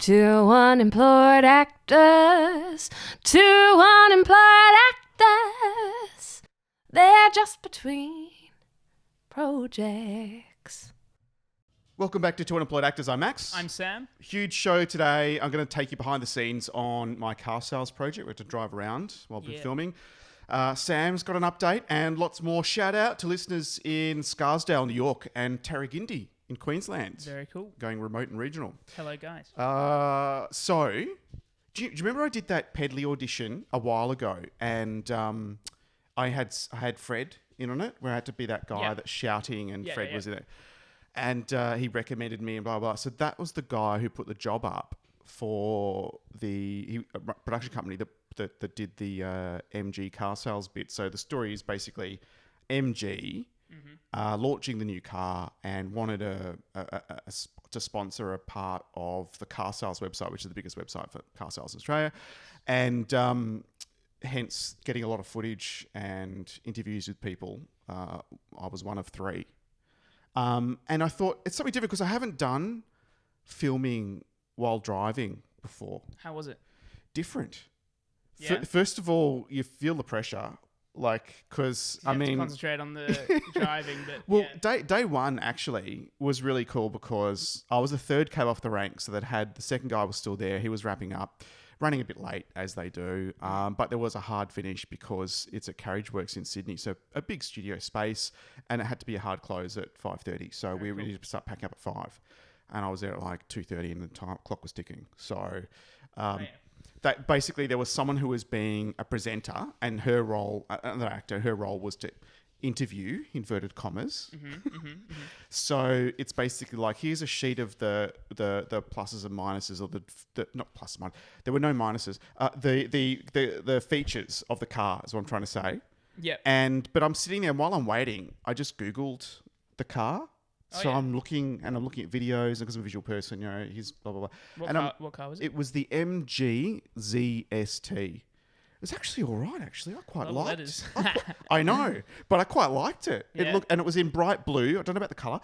Two unemployed actors, two unemployed actors. They're just between projects. Welcome back to Two Unemployed Actors. I'm Max. I'm Sam. Huge show today. I'm going to take you behind the scenes on my car sales project. We had to drive around while we're filming. Sam's got an update and lots more. Shout out to listeners in Scarsdale, New York and Tarragindi in Queensland. Very cool. Going remote and regional. Hello, guys. So, do you remember I did that Pedley audition a while ago and I had Fred in on it where I had to be that guy that's shouting and Fred was in it. And he recommended me and blah, blah, blah. So that was the guy who put the job up for the production company that did the MG car sales bit. So the story is basically MG launching the new car and wanted to sponsor a part of the car sales website, which is the biggest website for car sales in Australia. And hence getting a lot of footage and interviews with people. I was one of three. And I thought it's something different because I haven't done filming while driving before. How was it? Different. Yeah. First of all, you feel the pressure, because I mean, to concentrate on the driving. But well, day one actually was really cool because I was the third cab off the rank, so that had the second guy was still there. He was wrapping up. Running a bit late, as they do, but there was a hard finish because it's at Carriageworks in Sydney, so a big studio space, and it had to be a hard close at 5:30. So we needed to start packing up at 5, and I was there at like 2:30, and the clock was ticking. So that basically there was someone who was being a presenter, and her role, another actor, her role was to interview, inverted commas. So it's basically like, here's a sheet of the pluses and minuses, or the not plus and minus. There were no minuses. The features of the car is what I'm trying to say. Yeah. But I'm sitting there, and while I'm waiting, I just Googled the car. I'm looking at videos, because I'm a visual person, he's blah, blah, blah. What car was it? It was the MG ZST. It was actually all right, actually. I quite liked it. I know, but I quite liked it. Yeah. And it was in bright blue. I don't know about the colour.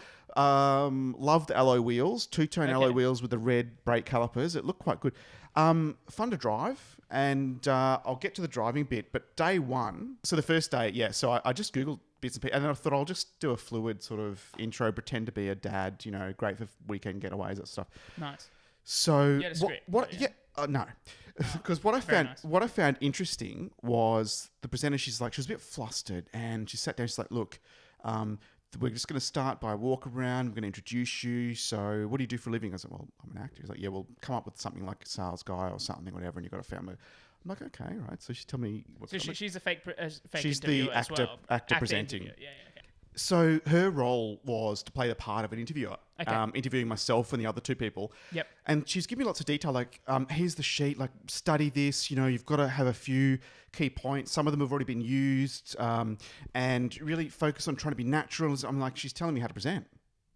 Loved the alloy wheels, two-tone alloy wheels with the red brake calipers. It looked quite good. Fun to drive, and I'll get to the driving bit. But day one, so the first day, so I just Googled bits and pieces, and then I thought I'll just do a fluid sort of intro, pretend to be a dad, great for weekend getaways, that stuff. Nice. So You had a script, no. Because what I found interesting was the presenter. She was a bit flustered, and she sat down. She's like, "Look, we're just going to start by a walk around. I'm going to introduce you. So, what do you do for a living?" I said, "Well, I'm an actor." He's like, "Yeah, well, come up with something like a sales guy or something, whatever." And you got a family. I'm like, "Okay, right." So she told me what's. So she's a fake. She's the actor presenting. Interviewer. Yeah. So her role was to play the part of an interviewer, interviewing myself and the other two people. Yep. And she's giving me lots of detail, like, here's the sheet, like, study this, you've got to have a few key points. Some of them have already been used, and really focus on trying to be natural. I'm like, she's telling me how to present.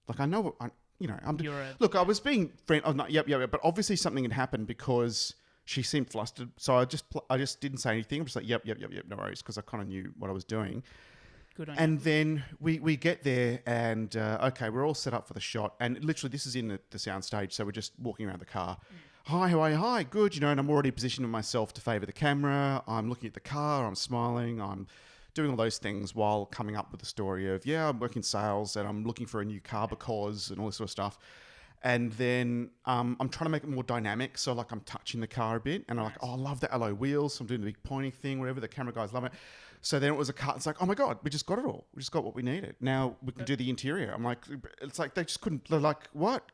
Like, I know what, look, I was being friend. Oh, not, yep, but obviously something had happened because she seemed flustered. So I just didn't say anything. I'm just like, yep, no worries, because I kind of knew what I was doing. And then we get there, and we're all set up for the shot, and literally this is in the sound stage, so we're just walking around the car. Hi, how are you? Hi, good. And I'm already positioning myself to favour the camera. I'm looking at the car. I'm smiling. I'm doing all those things while coming up with the story of, I'm working sales and I'm looking for a new car because, and all this sort of stuff. And then I'm trying to make it more dynamic. So like I'm touching the car a bit, and I'm like, I love the alloy wheels. So I'm doing the big pointing thing, whatever. The camera guys love it. So then it was a cut. It's like, oh my God, we just got it all. We just got what we needed. Now we can do the interior. I'm like, it's like they just couldn't. They're like, what?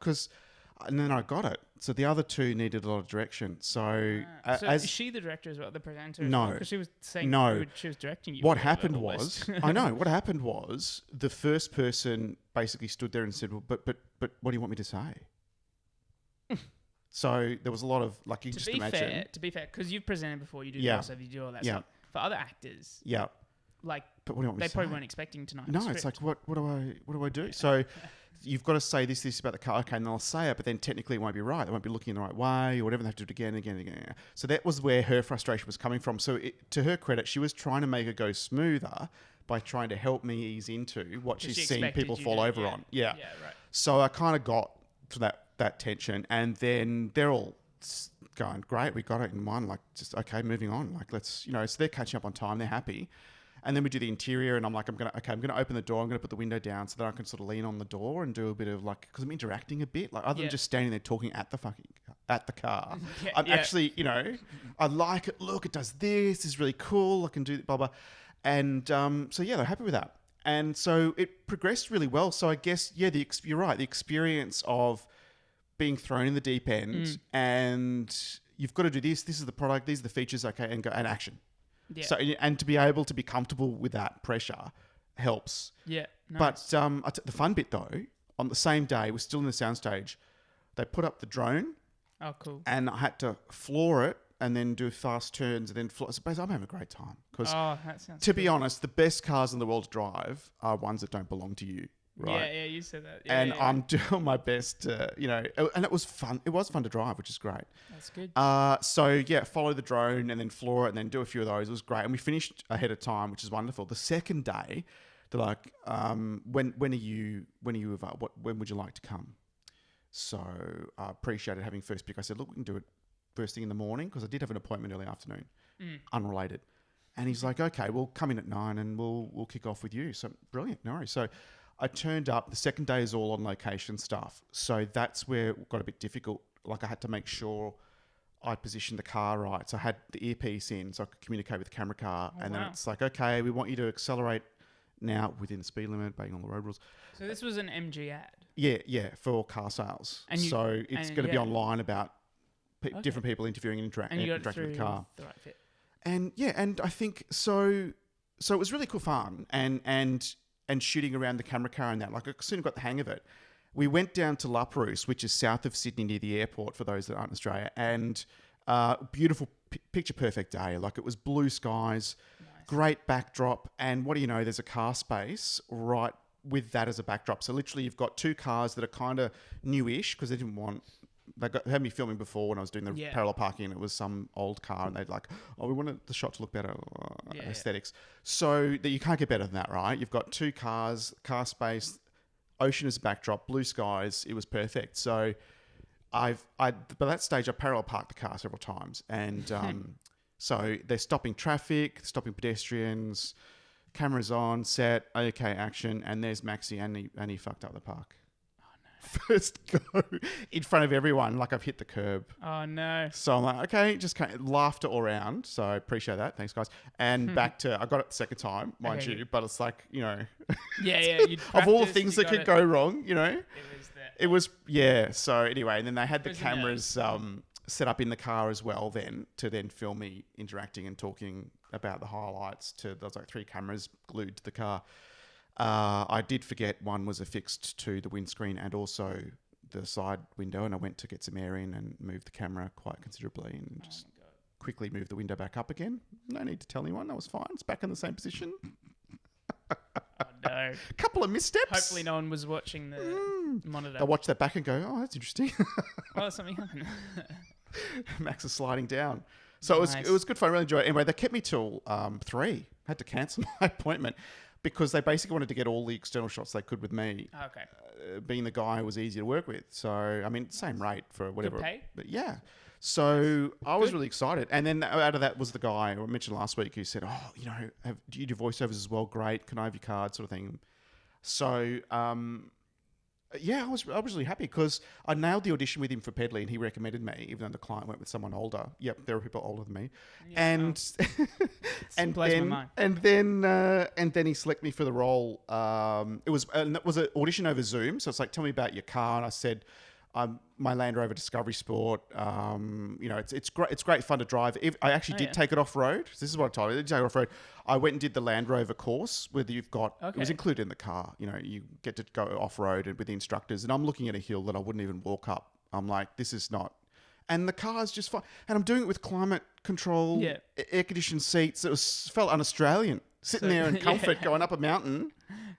And then I got it. So the other two needed a lot of direction. So is she the director as well, the presenter? No, because she was saying she was directing you. What happened was, I know what happened was the first person basically stood there and said, well, but what do you want me to say? So there was a lot of like, you just imagine. To be fair, because you've presented before, you do voiceover, you do all that stuff. For other actors, but what do you want me to say? They probably weren't expecting to know. No, it's like, what do I do? So you've got to say this about the car. Okay, and they'll say it, but then technically it won't be right. They won't be looking in the right way or whatever. They have to do it again and again and again. So that was where her frustration was coming from. So to her credit, she was trying to make it go smoother by trying to help me ease into what she's seen people fall over on. Yeah, right. So I kind of got to that that tension, and then they're all going, great, we got it in one, like, just okay, moving on, like, let's, so they're catching up on time, they're happy. And then we do the interior, and I'm like, I'm gonna open the door, I'm gonna put the window down so that I can sort of lean on the door and do a bit of like, because I'm interacting a bit, like other than just standing there talking at the car. I'm actually, I like it. Look, it does this. This is really cool. I can do blah blah. And so yeah, they're happy with that. And so it progressed really well. So I guess you're right. The experience of being thrown in the deep end, and you've got to do this. This is the product. These are the features. Okay, and go and action. Yeah. So and to be able to be comfortable with that pressure helps. Yeah. Nice. But the fun bit though, on the same day, we're still in the soundstage. They put up the drone. Oh, cool. And I had to floor it and then do fast turns and then floor. So basically, I'm having a great time because, to be honest, the best cars in the world to drive are ones that don't belong to you. Right? Yeah, you said that. I'm doing my best to, and it was fun. It was fun to drive, which is great. That's good. So yeah, follow the drone and then floor it and then do a few of those. It was great. And we finished ahead of time, which is wonderful. The second day, they're like, when would you like to come? So I appreciated having first pick. I said, look, we can do it first thing in the morning because I did have an appointment early afternoon, unrelated. And he's like, okay, we'll come in at 9 and we'll kick off with you. So brilliant, no worries. So I turned up. The second day is all on location stuff. So that's where it got a bit difficult. Like I had to make sure I positioned the car right. So I had the earpiece in so I could communicate with the camera car. Then it's like, okay, we want you to accelerate now within the speed limit, banging on the road rules. So this was an MG ad? Yeah, for car sales. So it's going to be online about different people interviewing and interacting with the car. The right fit. And I think so it was really cool fun and shooting around the camera car and that. Like I soon got the hang of it. We went down to La Perouse, which is south of Sydney near the airport for those that aren't in Australia, and beautiful picture perfect day. Like it was blue skies, great backdrop, and what do you know, there's a car space right with that as a backdrop. So literally you've got two cars that are kind of newish because they had me filming before when I was doing the parallel parking, and it was some old car, and they'd like, we wanted the shot to look better, aesthetics. So that you can't get better than that, right? You've got two cars, car space, ocean as a backdrop, blue skies. It was perfect. So by that stage, I parallel parked the car several times, and so they're stopping traffic, stopping pedestrians, cameras on, set, okay, action, and there's Maxi, and he fucked up the park. First go in front of everyone, like I've hit the curb. Oh no! So I'm like, okay, just laughter all around. So I appreciate that. Thanks, guys. And back to, I got it the second time, mind you, but it's like, Yeah. Of all the things that could go wrong, it was. So anyway, and then they had the cameras set up in the car as well. Then to film me interacting and talking about the highlights. There was like 3 cameras glued to the car. I did forget one was affixed to the windscreen and also the side window, and I went to get some air in and move the camera quite considerably and just quickly move the window back up again. No need to tell anyone. That was fine. It's back in the same position. Oh, no. Couple of missteps. Hopefully no one was watching the monitor. They'll watch that back and go, oh, that's interesting. Oh, something happened. Max is sliding down. So it was good fun. I really enjoyed it. Anyway, they kept me till 3. Had to cancel my appointment because they basically wanted to get all the external shots they could with me. Okay. Being the guy who was easy to work with. So, I mean, same rate for whatever. Good pay? But yeah. So I was really excited. And then out of that was the guy I mentioned last week who said, do you do voiceovers as well? Great. Can I have your card? Sort of thing. So, I was really happy because I nailed the audition with him for Pedley and he recommended me, even though the client went with someone older. Yep, there were people older than me. Yeah, and then he selected me for the role. It was an audition over Zoom. So it's like, tell me about your car. And I said, my Land Rover Discovery Sport. It's great. It's great fun to drive. I actually did take it off road. This is what I told you. I did take it off road. I went and did the Land Rover course where you've got. It was included in the car. You get to go off road with the instructors. And I'm looking at a hill that I wouldn't even walk up. I'm like, this is not. And the car's just fine. And I'm doing it with climate control, air conditioned seats. It felt un-Australian. Sitting there in comfort, going up a mountain.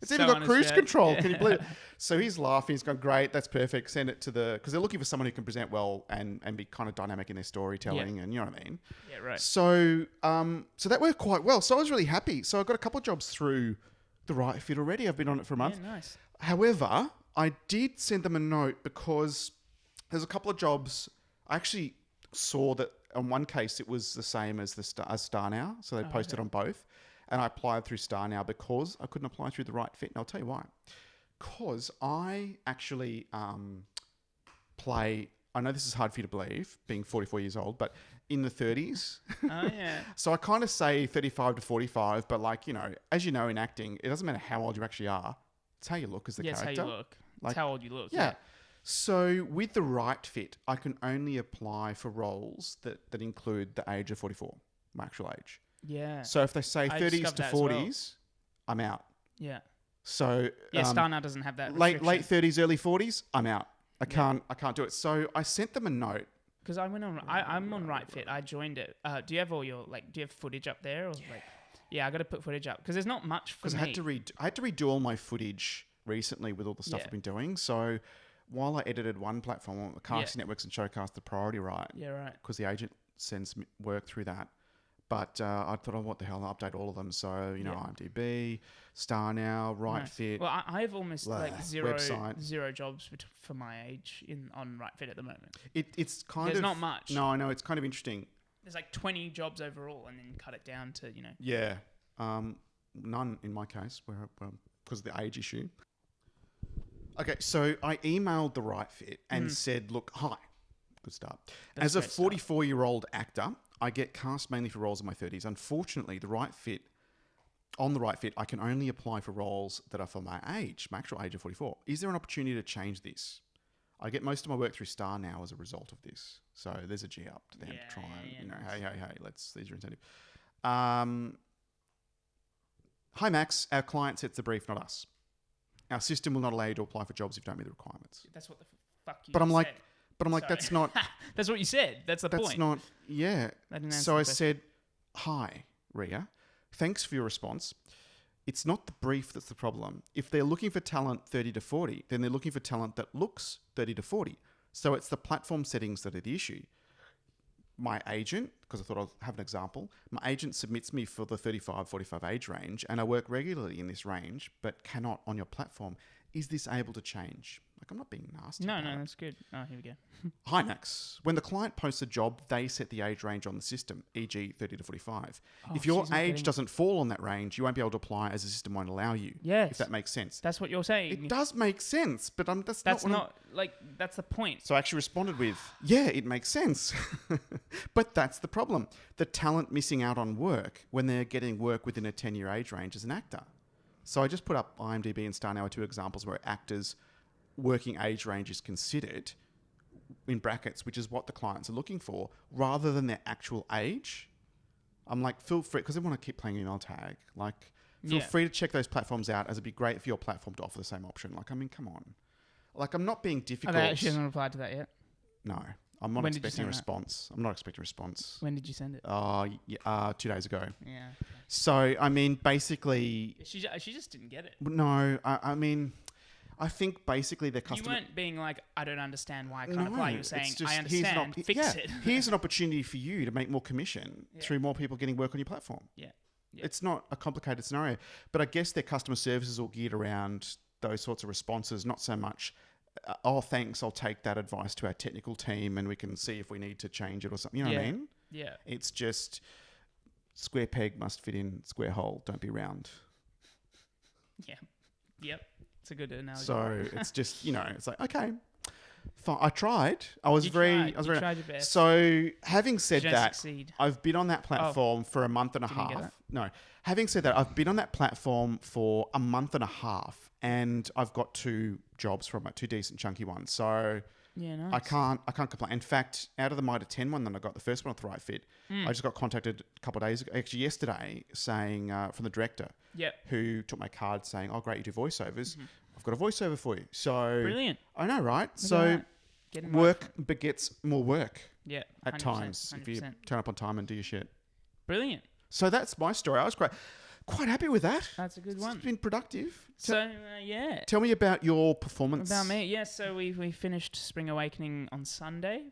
It's even got cruise control. Can you believe it? So he's laughing. He's going, great, that's perfect. Send it to because they're looking for someone who can present well and be kind of dynamic in their storytelling, and you know what I mean? Yeah, right. So so that worked quite well. So I was really happy. So I got a couple of jobs through the Right Fit already. I've been on it for a month. Yeah, nice. However, I did send them a note because there's a couple of jobs. I actually saw that on one case it was the same as as Star Now, so they posted on both, and I applied through Star Now because I couldn't apply through the Right Fit, and I'll tell you why. Because I actually play. I know this is hard for you to believe, being 44 years old, but in the 30s. Oh, yeah. So I kind of say 35 to 45, but like, you know, as you know in acting, it doesn't matter how old you actually are. It's how you look as the character. It's how you look. Like, it's how old you look. Yeah. So with the Right Fit, I can only apply for roles that include the age of 44, my actual age. Yeah. So if they say I 30s discovered to that as well. 40s, I'm out. Yeah. So Yeah, Star Now doesn't have that late restriction. 30s, early 40s, I'm out. I can't do it. So I sent them a note. Because I went on, I'm on Right Fit. I joined it. Do you have all your do you have footage up there? Or I got to put footage up because there's not much for me. Because I had to redo all my footage recently with all the stuff I've been doing. So while I edited one platform, the Casting Networks and Showcast the Priority Right. Yeah, right. Because the agent sends work through that. But I thought, what the hell, I'll update all of them. So, you know, IMDb, Star Now, Right Fit. Well, I have almost zero website. jobs for my age on Right Fit at the moment. It's kind There's of... not much. No, I know. It's kind of interesting. There's like 20 jobs overall and then cut it down to, you know. Yeah. None in my case because of the age issue. Okay, so I emailed the Right Fit and said, look, hi. Good start. As a 44-year-old actor, I get cast mainly for roles in my 30s. Unfortunately, on the Right Fit, I can only apply for roles that are for my age, my actual age of 44. Is there an opportunity to change this? I get most of my work through Star Now as a result of this. So there's a G up to them to try and, nice. These are incentive. Hi, Max. Our client sets the brief, not us. Our system will not allow you to apply for jobs if you don't meet the requirements. That's what the fuck you But I'm like, Sorry. that's not... That's what you said. That's the point. That's not... Yeah. So I said, hi, Ria. Thanks for your response. It's not the brief that's the problem. If they're looking for talent 30 to 40, then they're looking for talent that looks 30 to 40. So it's the platform settings that are the issue. My agent, because I thought I'd have an example, my agent submits me for the 35, 45 age range, and I work regularly in this range, but cannot on your platform. Is this able to change? Like, I'm not being nasty. No, that's good. Oh, here we go. Hi, Max. When the client posts a job, they set the age range on the system, e.g. 30 to 45. If your age doesn't fall on that range, you won't be able to apply as the system won't allow you. Yes. If that makes sense. That's what you're saying. It does make sense, but that's that's the point. So I actually responded with, yeah, it makes sense. But that's the problem. The talent missing out on work when they're getting work within a 10-year age range as an actor. So I just put up IMDb and Star Now are two examples where actors' working age range is considered in brackets, which is what the clients are looking for, rather than their actual age. I'm like, feel free, because I want to keep playing email tag. Like, feel free to check those platforms out, as it'd be great for your platform to offer the same option. Like, I mean, come on. Like, I'm not being difficult. Okay, she hasn't replied to that yet. No, I'm not expecting a response. I'm not expecting a response. When did you send it? 2 days ago. Yeah. So, I mean, basically... She just didn't get it. No, I mean... I think basically their customer... You weren't being like, I don't understand why I can't apply. You were saying, just, I understand, fix it. Here's an opportunity for you to make more commission through more people getting work on your platform. Yeah. It's not a complicated scenario. But I guess their customer service is all geared around those sorts of responses, not so much, oh, thanks, I'll take that advice to our technical team and we can see if we need to change it or something. You know what I mean? Yeah. It's just square peg must fit in square hole. Don't be round. Yeah. Yep. It's a good analogy. So it's just, it's like, okay, fine. I tried. I was You very... tried your best. So having said You don't that, succeed. I've been on that platform for a month and a Didn't get half. that? No. Having said that, I've been on that platform for a month and a half and I've got 2 jobs from it, 2 decent chunky ones. So yeah, nice. I can't complain. In fact, out of the Mitre 10 one that I got, the first one with the Right Fit, I just got contacted a couple of days ago, actually yesterday, saying from the director who took my card saying, oh, great, you do voiceovers. I've got a voiceover for you. So Brilliant. I know, right? Look So at that. work begets more work Yeah, at 100%, times if you 100%. turn up on time and do your shit. Brilliant. So that's my story. I was quite happy with that. That's a good one. It's been productive. So, Tell me about your performance. About me, yeah. So we finished Spring Awakening on Sunday.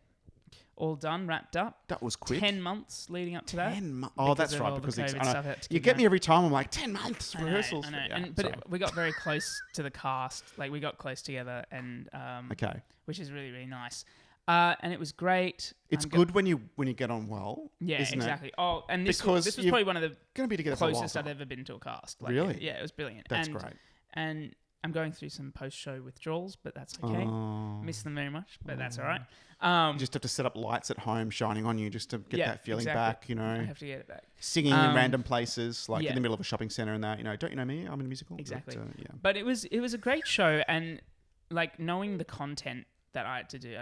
All done, wrapped up. That was quick. 10 months leading up to that. 10 months. Oh, that's right. Because I know. you get me every time. I'm like, 10 months I know, rehearsals. I know. Yeah, But we got very close to the cast. Like, we got close together, and okay. which is really, really nice. And it was great. It's good when you get on well. Yeah, isn't exactly. It? Oh, and this Because was you're probably one of the Going to be together for a while. closest I'd ever been to a cast. Like, Really? Yeah, it was brilliant. That's great. And I'm going through some post-show withdrawals, but that's okay. Oh. Miss them very much, but that's all right. You just have to set up lights at home shining on you just to get that feeling back, you know. I have to get it back. Singing in random places, like yeah. in the middle of a shopping centre and that, you know, don't you know me? I'm in a musical. Exactly. But, yeah. But it was a great show, and like knowing the content that I had to do.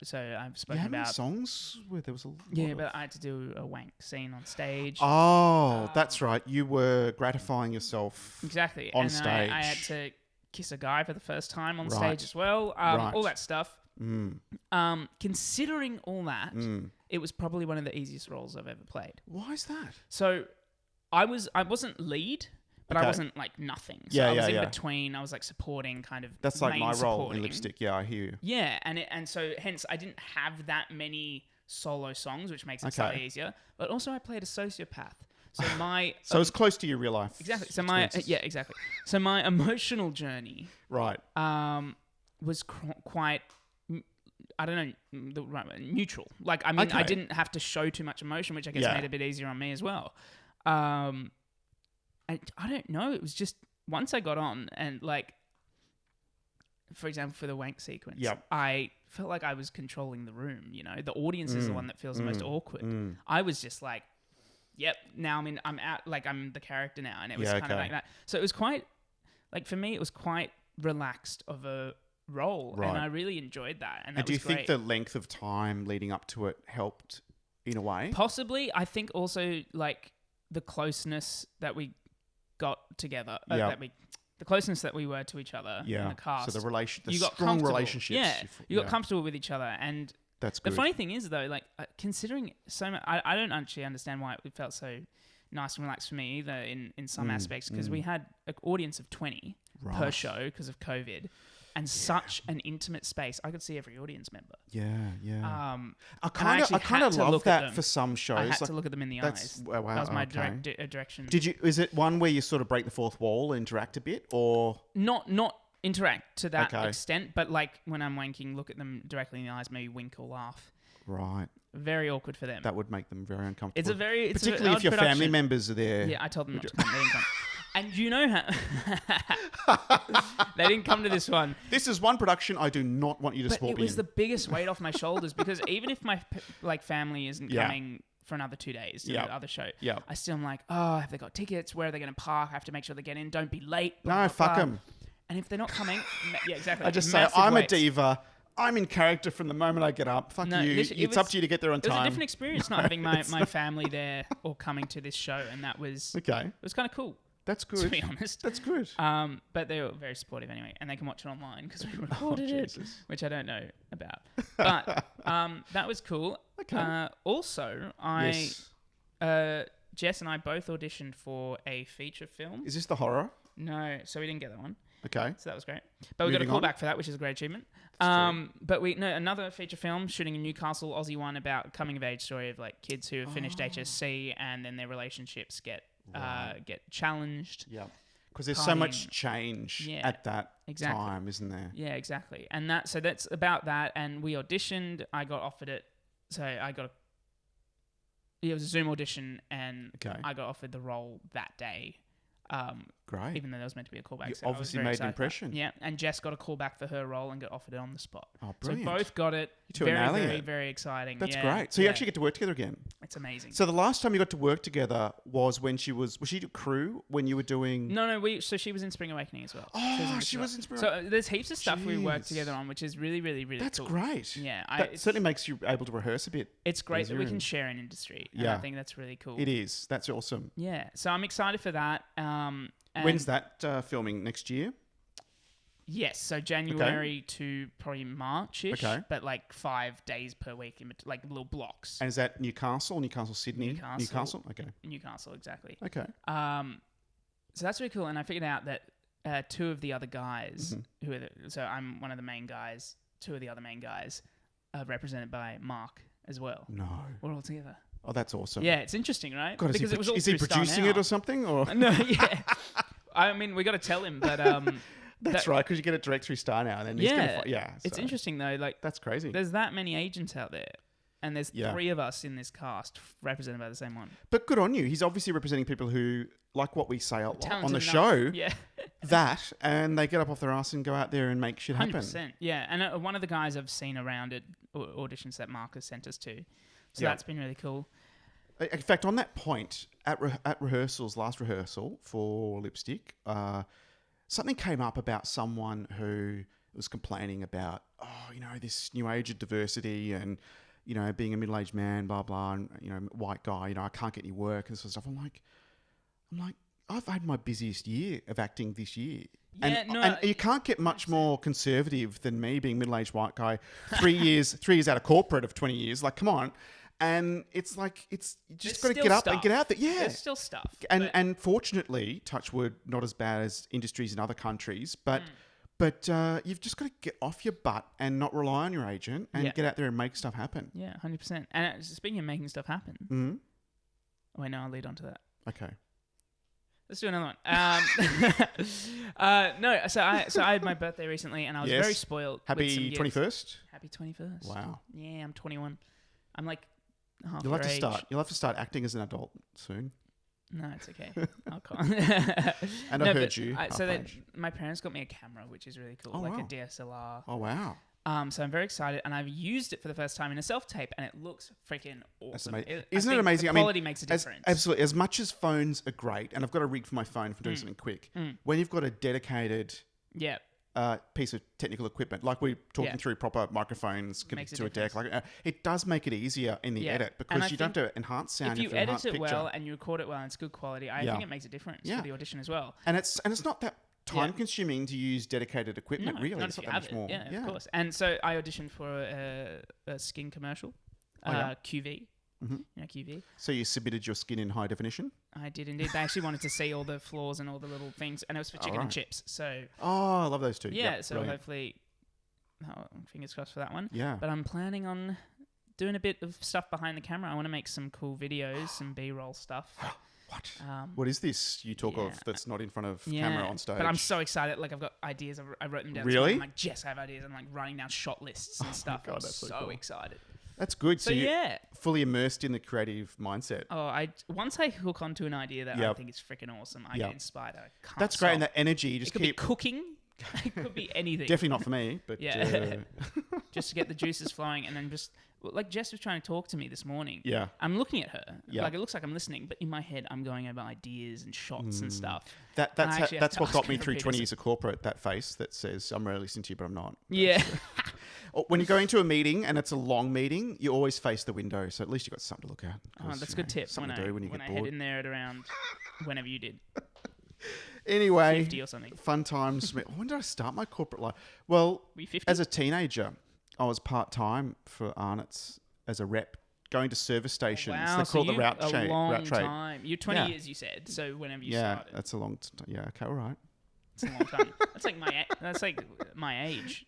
So I've spoken How many about songs where there was a lot but I had to do a wank scene on stage. Oh, that's right. You were gratifying yourself. Exactly. On and stage. I had to kiss a guy for the first time on Right. stage as well. Right. All that stuff. Mm. Considering all that, it was probably one of the easiest roles I've ever played. Why is that? So I wasn't lead, but I Okay. wasn't like nothing. So Yeah, I was yeah, in yeah. between. I was like supporting kind of. That's like main my role in supporting. Lipstick. Yeah, I hear you. Yeah, and so hence I didn't have that many solo songs, which makes it Okay. slightly easier. But also I played a sociopath. So my So it's close to your real life. exactly. So experiences. exactly. So my emotional journey Right. was quite. I don't know the right word, neutral. Like I mean, I Okay. didn't have to show too much emotion, which I guess Yeah. made it a bit easier on me as well. And I don't know. It was just once I got on and like, for example, for the wank sequence, Yep. I felt like I was controlling the room. You know, the audience is the one that feels the most awkward. I was just like, yep. Now I'm out. Like I'm the character now, and it was Yeah, kind of okay. like that. So it was quite like for me, it was quite relaxed of a role, Right. and I really enjoyed that. And that And do you was great. think the length of time leading up to it helped in a way? Possibly, I think also like the closeness that we got together, Yeah. the closeness that we were to each other in the cast. So the you got strong comfortable. relationships. Yeah, you got comfortable with each other, and That's the good. funny thing is though, like considering so much, I don't actually understand why it felt so nice and relaxed for me either in some aspects because we had an audience of 20 per Right. show because of COVID. And such an intimate space, I could see every audience member. Yeah, yeah. I I kind actually of had to love look at that them. for some shows. I had Like, to look at them in the that's eyes. wow, That was my okay. direction. Is it one where you sort of break the fourth wall and interact a bit, or Not interact to that Okay. extent, but like when I'm wanking, look at them directly in the eyes, maybe wink or laugh. right? Very awkward for them. That would make them very uncomfortable. It's particularly if your family production. members are there. Yeah, I told them not to come. They didn't come. And you know how they didn't come to this one. This is one production I do not want you to But support it me was in. the biggest weight off my shoulders because even if my family isn't Yeah. coming for another 2 days to Yeah. the other show, Yeah. I still am like, oh, have they got tickets? Where are they going to park? I have to make sure they get in. Don't be late. Blah, No, blah, fuck blah. them. And if they're not coming, yeah, exactly. I just say massive I'm weights. a diva. I'm in character from the moment I get up. Fuck No, you. literally, It's up to you to get there on It was a time. different experience not having my family there or coming to this show, and that was Okay, it was kind of cool that's to good. be honest. That's good. But they were very supportive anyway, and they can watch it online because we recorded it, Jesus. which I don't know about. But that was cool. Okay. Also, Yes. Jess and I both auditioned for a feature film. Is this the horror? No, so we didn't get that one. Okay. So that was great. But we got a Moving on. callback for that, which is a great achievement. But another feature film shooting in Newcastle, Aussie one, about coming of age story of like kids who have finished HSC and then their relationships get challenged. Yeah. Because there's so much Partying. change Yeah, at that exactly. time, isn't there? Yeah, exactly. And that's about that. And we auditioned. I got offered it. So it was a Zoom audition, and Okay. I got offered the role that day. Great. Even though there was meant to be a callback. You so I was obviously very made an excited for that. impression. Yeah, and Jess got a callback for her role and got offered it on the spot. Oh, So brilliant. both got it. You two are Very, nailing very, it. very exciting. That's Yeah, great. So you yeah. actually get to work together again. It's amazing. So the last time you got to work together was when she was she crew when you were doing? No. So she was in Spring Awakening as well. Oh, this she as was well. in Spring So there's heaps of stuff we worked Jeez. together on, which is really, really, really That's cool. great. Yeah, That certainly makes you able to rehearse a bit. it's great that we easier can and- share an industry. And Yeah. I think that's really cool. It is. That's awesome. Yeah, so I'm excited for that. And When's that filming next year? Yes, so January to probably March-ish, Okay. but like 5 days per week, like little blocks. And is that Newcastle, Sydney? Newcastle. Okay. Newcastle, exactly. Okay. So that's really cool, and I figured out that two of the other guys, Mm-hmm. so I'm one of the main guys, two of the other main guys are represented by Mark as well. No. We're all together. Oh, that's awesome. Yeah, it's interesting, right? God, because it was all is he through Star producing Now. it or something? Or No, yeah. I mean, we got to tell him, but That's right, because you get it direct through Star now, and then he's Yeah. gonna It's so interesting though. Like, That's crazy. there's that many agents out there, and there's Yeah. 3 of us in this cast represented by the same one. But good on you. He's obviously representing people who, like what we say a lot on Talented the enough. show, Yeah. that, and they get up off their ass and go out there and make shit happen. 100%. Yeah. And one of the guys I've seen around at auditions that Marcus sent us to. So Yeah. that's been really cool. In fact, on that point, at rehearsals, last rehearsal for Lipstick, something came up about someone who was complaining about, this new age of diversity and, being a middle-aged man, blah, blah, and, white guy, I can't get any work and sort of stuff. I'm like, I've had my busiest year of acting this year. Yeah, and you can't get much more conservative than me being middle-aged white guy, 3 years out of corporate of 20 years. Like, come on. And it's like, you just got to get up and get out there. Yeah. There's still stuff. And fortunately, touch wood, not as bad as industries in other countries, but you've just got to get off your butt and not rely on your agent and get out there and make stuff happen. Yeah, 100%. And speaking of making stuff happen, Mm-hmm. oh, wait, no, I'll lead on to that. Okay. Let's do another one. No, so I had my birthday recently, and I was Yes. very spoiled. with some Happy gifts. 21st. Happy 21st. Wow. Yeah, I'm 21. I'm like half You'll your have to age. start. You'll have to start acting as an adult soon. No, it's okay. I'll call. And I heard you. So half age. my parents got me a camera, which is really cool, Oh, like wow. a DSLR. Oh wow. So I'm very excited, and I've used it for the first time in a self-tape, and it looks freaking That's awesome. amazing. I Isn't it think amazing? The I mean, quality makes a difference. Absolutely. As much as phones are great, and I've got a rig for my phone for doing something quick, when you've got a dedicated Yeah. piece of technical equipment, like we're talking Yeah. through proper microphones Makes connected a to a deck, difference. it does make it easier in the Yeah. edit And because I you don't have think to enhance sound. If you have to enhance edit it picture. well and you record it well and it's good quality, I Yeah. think it makes a difference Yeah. for the audition as well. and it's not that time consuming to use dedicated equipment. No, really, not it's if not you that have much more. it. Yeah, of course. And so I auditioned for a skin commercial, yeah. QV. Mhm. You know QV? So you submitted your skin in high definition. I did indeed. They actually wanted to see all the flaws and all the little things, and it was for chicken and right. chips. So Oh, I love those two. yeah, Yep, so brilliant. hopefully, fingers crossed for that one. Yeah. But I'm planning on doing a bit of stuff behind the camera. I want to make some cool videos, some B-roll stuff. What? Um, What is this you talk yeah. of that's not in front of camera on stage? But I'm so excited. Like, I've got ideas. I wrote them down. this Really? morning. I'm like, yes, I have ideas. I'm like writing down shot lists and stuff. God, I'm that's so so cool. excited. That's good. So So you're yeah. fully immersed in the creative mindset. Oh, once I hook onto an idea that I Yep. think is freaking awesome, I Yep. get inspired. I can't That's great, stop. and that energy you It just could keep. be cooking. It could be anything. Definitely not for me, but Yeah. Just to get the juices flowing, and then just like Jess was trying to talk to me this morning. yeah. I'm looking at her. Yeah. Like, it looks like I'm listening, but in my head, I'm going over ideas and shots and stuff. That's I actually have that's to what ask got her me to through repeat 20 this. years of corporate. That face that says I'm really listening to you, but I'm not. Yeah. Or when you go into a meeting and it's a long meeting, you always face the window, so at least you have got something to look at. Oh, 'cause, that's a you good know, tip. Something to do when you I get head bored. in there at around whenever you did, Anyway, 50 or something. fun times. When did I start my corporate life? Well, Were you 50? as a teenager, I was part time for Arnott's as a rep, going to service stations. Wow, They so call it the you route, a long route trade. time. You're 20 Yeah. years, you said. So whenever you Yeah, started, that's a long. Yeah, okay, all right. it's a long time. That's like my age.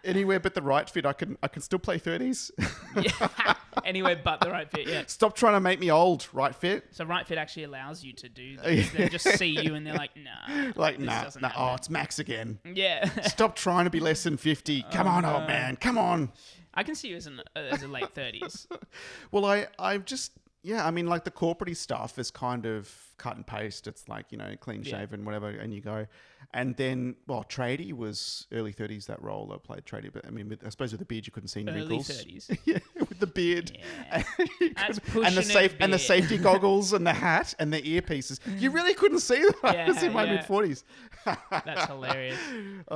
Anywhere but the right fit, I can still play 30s. Yeah. Anyway, but the right fit. Yeah. Stop trying to make me old. Right fit. So right fit actually allows you to do this. They just see you and they're like, nah. Like this nah. doesn't Oh, happen. it's Max again. Yeah. Stop trying to be less than 50. Come on, old man. Come on. I can see you as a late 30s. Well, I've just, I mean, like the corporate stuff is kind of cut and paste. It's like, clean shaven, whatever, and you go. And then, tradie was early 30s, that role. I played tradie, but I mean, I suppose with the beard, you couldn't see any Early wrinkles. 30s. Yeah, with the beard. Yeah. That's pushing and the it beard. safety goggles and the hat and the earpieces. You really couldn't see that. I was in my Yeah. mid 40s. That's hilarious.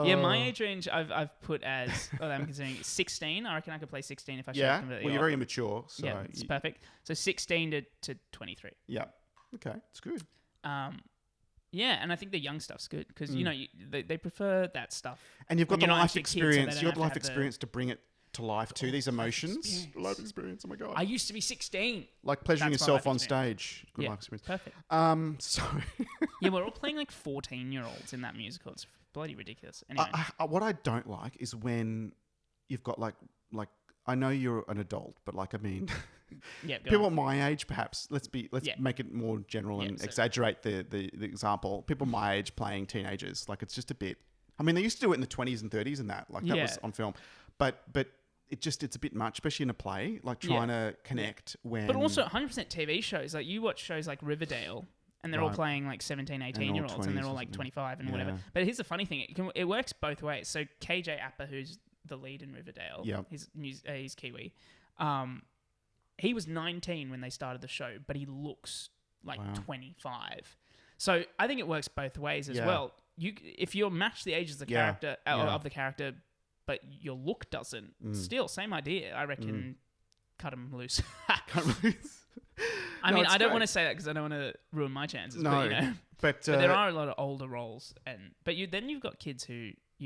Yeah, my age range I've put as, I'm considering 16. I reckon I could play 16 if I should Yeah. completely Well, you're off. very immature. So Yeah, it's perfect. So 16 to 23. yeah. Okay, it's good. Yeah, and I think the young stuff's good because they prefer that stuff. And you've got when the you're not life actually kids, so they experience. don't You've got the have life to have the- experience to bring it to life too. These emotions. experience. Life experience. Oh my god. I used to be 16. Like pleasuring That's my yourself life on experience. stage. Good Yeah, life experience. perfect. So Yeah, we're all playing like 14-year-olds in that musical. It's bloody ridiculous. Anyway, what I don't like is when you've got like I know you're an adult, but like I mean, yeah, go people on. my age perhaps. Let's Yeah. make it more general and so- exaggerate the example. People my age playing teenagers, like it's just a bit. I mean, they used to do it in the 20s and 30s and that. Like, that was on film. But it's a bit much, especially in a play, like trying to connect when... But also 100% TV shows. Like, you watch shows like Riverdale, and they're all playing like 17, 18-year-olds, and they're all like 25 and whatever. But here's the funny thing. It works both ways. So KJ Apa, who's the lead in Riverdale, he's Kiwi. He was 19 when they started the show, but he looks like 25. So I think it works both ways as well. If you match the ages of the character, but your look doesn't, still same idea. I reckon. Cut them loose. I mean, I don't want to say that because I don't want to ruin my chances. No, but there are a lot of older roles, but then you've got kids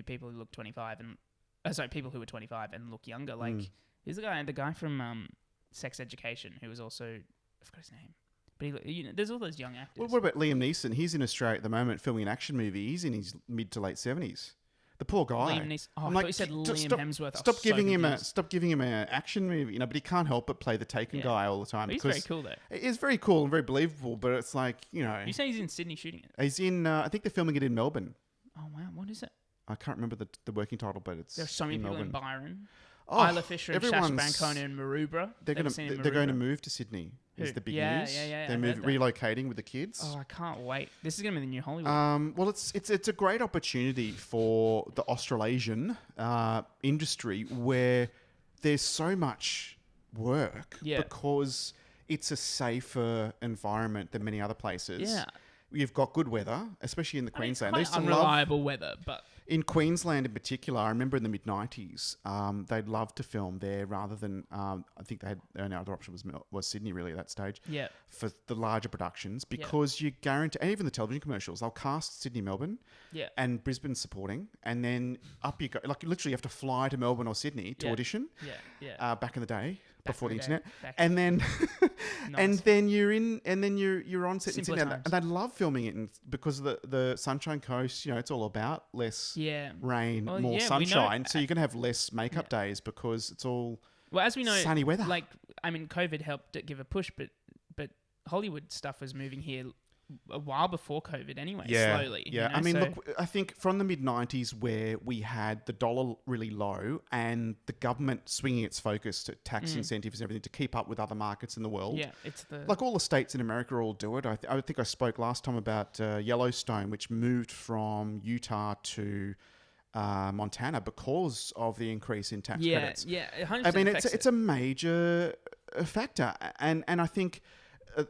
people who look 25 and people who are 25 and look younger. Like who's the guy from Sex Education who was also, I forgot his name. But there's all those young actors. Well, what about Liam Neeson? He's in Australia at the moment filming an action movie. He's in his mid to late 70s. The poor guy. Liam Neeson. Oh, I thought you said Liam Hemsworth. Stop giving him an action movie. But he can't help but play the Taken guy all the time. But he's very cool though. It is very cool and very believable. But it's like You say he's in Sydney shooting it. He's in. I think they're filming it in Melbourne. Oh wow, what is it? I can't remember the working title, but it's. There's so many people Melbourne. in Byron. Oh, Isla Fisher and Shash Bankona and Maroubra. They're going to move to Sydney. Is the big news. Yeah. They're relocating with the kids. Oh, I can't wait. This is going to be the new Hollywood. Well, it's a great opportunity for the Australasian industry where there's so much work because it's a safer environment than many other places. Yeah. You've got good weather, especially in the Queensland. It's quite unreliable weather, but... In Queensland in particular, I remember in the mid-90s, they'd love to film there rather than... I think their only other option was Sydney, really, at that stage. Yeah. For the larger productions, because you guarantee... And even the television commercials, they'll cast Sydney, Melbourne, and Brisbane supporting, and then up you go. Like, literally, you have to fly to Melbourne or Sydney to audition. Back in the day, before the internet. And then... And then you're on set in Sydney, and they love filming it because of the Sunshine Coast. It's all about less rain, more sunshine, so you can have less makeup days because it's all as we know, sunny weather. Like, I mean, COVID helped it give a push, but Hollywood stuff was moving here a while before COVID anyway, slowly. Yeah, I mean, look, I think from the mid-90s where we had the dollar really low and the government swinging its focus to tax incentives and everything to keep up with other markets in the world. Yeah, it's like all the states in America all do it. I think I spoke last time about Yellowstone, which moved from Utah to Montana because of the increase in tax credits. Yeah, 100%. I mean, it's a major factor, and I think...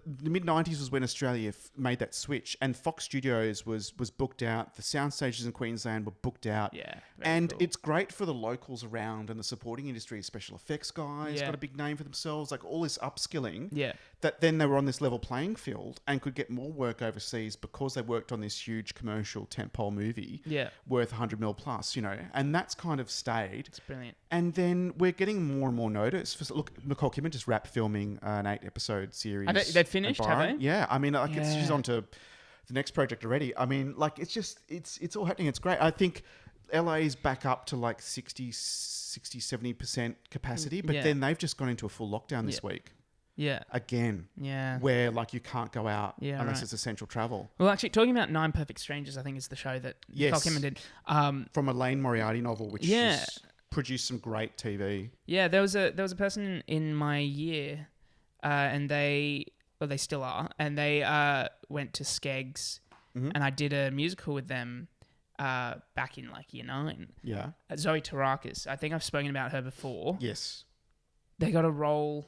the mid-90s was when Australia made that switch, and Fox Studios was booked out. The sound stages in Queensland were booked out. Yeah, and it's great for the locals around and the supporting industry. Special effects guys got a big name for themselves. Like all this upskilling. Yeah. That then they were on this level playing field and could get more work overseas because they worked on this huge commercial tentpole movie. Yeah. Worth 100 mil plus, and that's kind of stayed. It's brilliant. And then we're getting more and more notice. Look, Nicole Kidman just wrapped filming an 8-episode series. They've finished, have they? Yeah, I mean, she's on to the next project already. I mean, like, it's all happening. It's great. I think LA's back up to like 60-70% capacity, but then they've just gone into a full lockdown this week. Yeah. Again. Yeah. Where like you can't go out unless it's essential travel. Well, actually, talking about 9 Perfect Strangers, I think is the show that Nicole Kidman did. From a Lane Moriarty novel, which has produced some great TV. Yeah, there was a person in my year, and they still are, and they went to Skeggs, and I did a musical with them back in like year 9. Yeah. Zoe Tarakis. I think I've spoken about her before. Yes. They got a role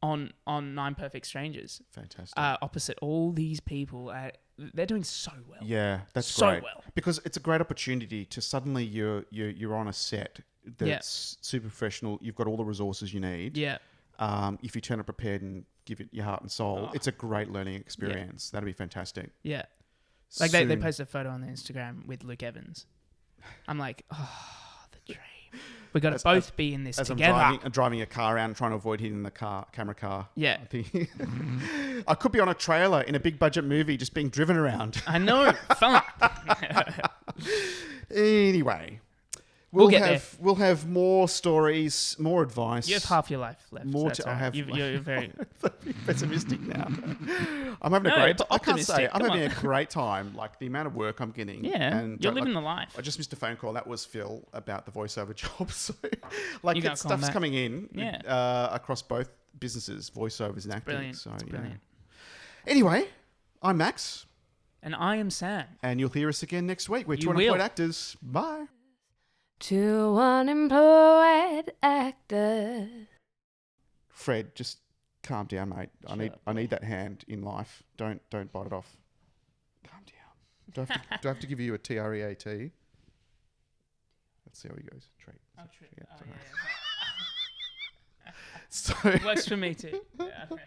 on 9 Perfect Strangers. Fantastic. Opposite all these people. They're doing so well. Yeah, that's so great. Well. Because it's a great opportunity to suddenly you're on a set that's super professional. You've got all the resources you need. Yeah. If you turn up prepared and give it your heart and soul, it's a great learning experience. That'd be fantastic. Yeah. Like they posted a photo on their Instagram with Luke Evans. I'm like, the dream. We got to both be in this together. I'm driving a car around and trying to avoid hitting the camera car. Yeah. I could be on a trailer in a big budget movie just being driven around. I know. Fun. Anyway, We'll get there. We'll have more stories, more advice. You have half your life left. More so that's to- I all right. have- You're very. pessimistic now. I'm having No, a great. but I can't say optimistic. I'm Come having on. a great time. Like the amount of work I'm getting. Yeah, and you're like, living the life. I just missed a phone call. That was Phil about the voiceover job. So, like, You gotta call him stuff's back. coming in. Yeah. Across both businesses, voiceovers and acting. Brilliant. So It's yeah. brilliant. Anyway, I'm Max, And I am Sam. and you'll hear us again next week. We're You two unemployed will. actors. Bye. 2 unemployed actors. Fred, just calm down, mate. Shut up, I need that hand in life. Don't bite it off. Calm down. Do I have to give you a TREAT? Let's see how he goes. Treat. Oh, Yeah, oh, sorry. yeah, So Works for me too. Yeah, okay.